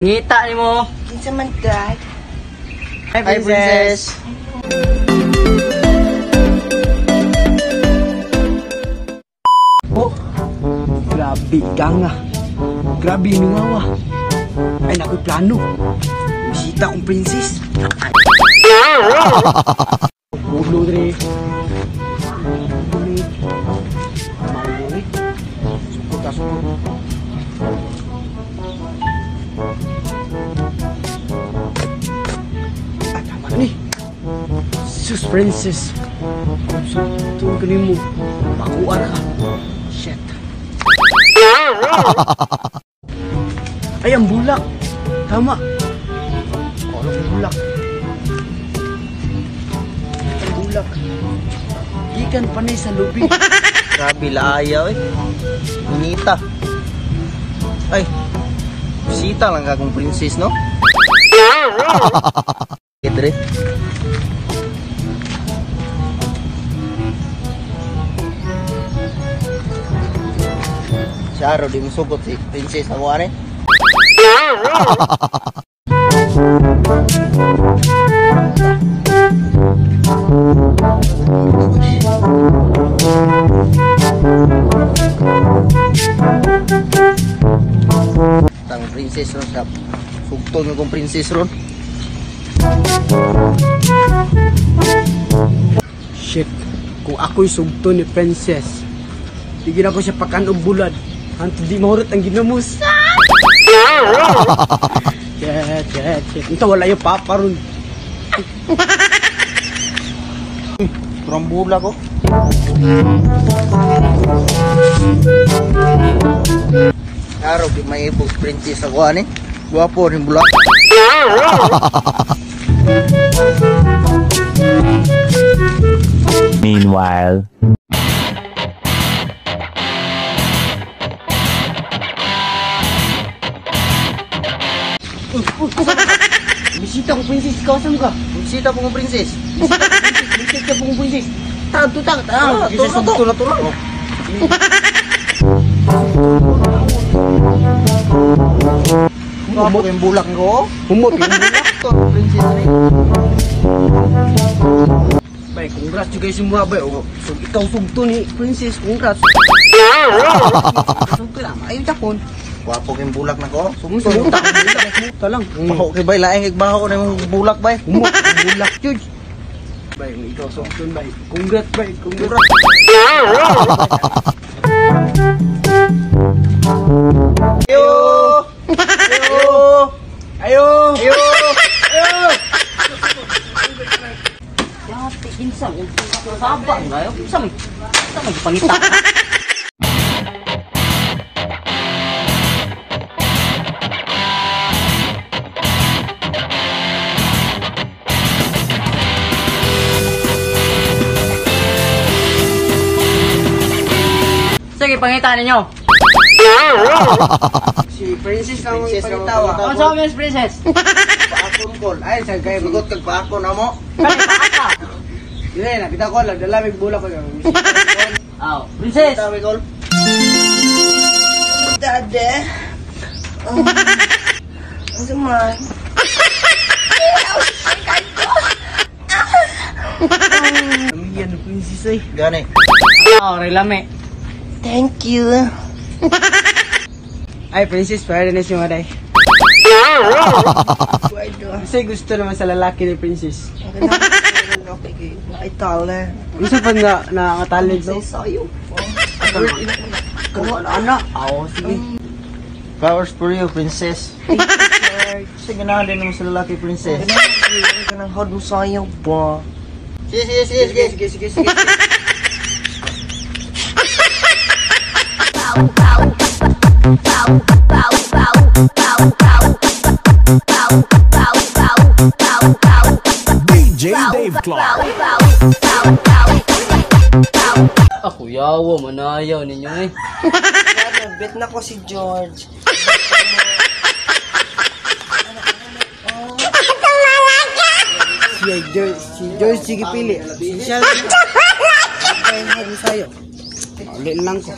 Ngita ni mo. Kinsa man dad? Hi, princess. Oh, grabe ganga. Grabe nuwawa. Ay nakoy plano. Bisita kong princess. Bulo dre. Mau dre. Sukot ka sukot. Tama ni. Sus princess. Tunggu ka nimo. Makuha ka. Shit. Ay, ang bulak. Tama. Ano ang bulak? Ang bulak. Ikan panay sa lubi. Grabe laayaw eh. Ngita. Ay, bisita lang ka kong princess, no? Kedre. Saro, di mo sugot si princess ako ano eh. Tang princess ron sa sugtong akong princess ron. Shit. Kung ako'y sugto ni princess, bigyan ako siya pakanog bulad. Hanto di mahurot ang ginamos. Shit. Ito wala yung papa ron. Turang bula ko. Araw di may ibog princess ako ano eh. Guwapo rin bula. Meanwhile. Bisita ko princess, kawasan ka. Bisita po kong princess. Bisita ko princess. Tang. Tulang. Guwapo yung bulak ko. Humot yung bulak. Ito ang princess rin. Bay, congrats juga semua bay. Oh, so, ikaw sugto ni princess, congrats. Sugto lang, ayaw tapon. Guwapo yung bulak na ko. Sumuta lang. Baho kay bay, laing igbaho na yung bulak bay. Humot ang bulak, Juj. Bay, ikaw sugto bay. Congrats bay, congrats. Ayo. Yati, insan. Sabak ngayon. Insan may pangita. Sige, pangita ninyo. Si princess lang ang Princess lang ang pagitawa. pagitawa. Ano sa Miss Princess? Paakon kol. Ay, sa gaya magot kag paakon na mo. Kani paaka. Dili na kita ko lang dala mig bulak ko. Aw, Princess. Tawi kol. Dade. Ano man? Amiyan ng princess ay. Gani. Oh, relame. Thank you. Ay, princess, para na siya maday. Pwede. Kasi gusto naman sa lalaki ni princess. Okay, naitala. Gusto pa nga nakakatalent, no? Sayo. Anak. Oo, sige. Flowers for you, princess. Sige na din naman sa lalaki, princess. Kanang hod mo sayo ba? Sige. DJ Dave Clark. Ako yawa, manayaw ninyo eh. Bet na ko si George. Si Joyce, sige pili. Siya lang. Kaya nga sa'yo. Ulit lang ko.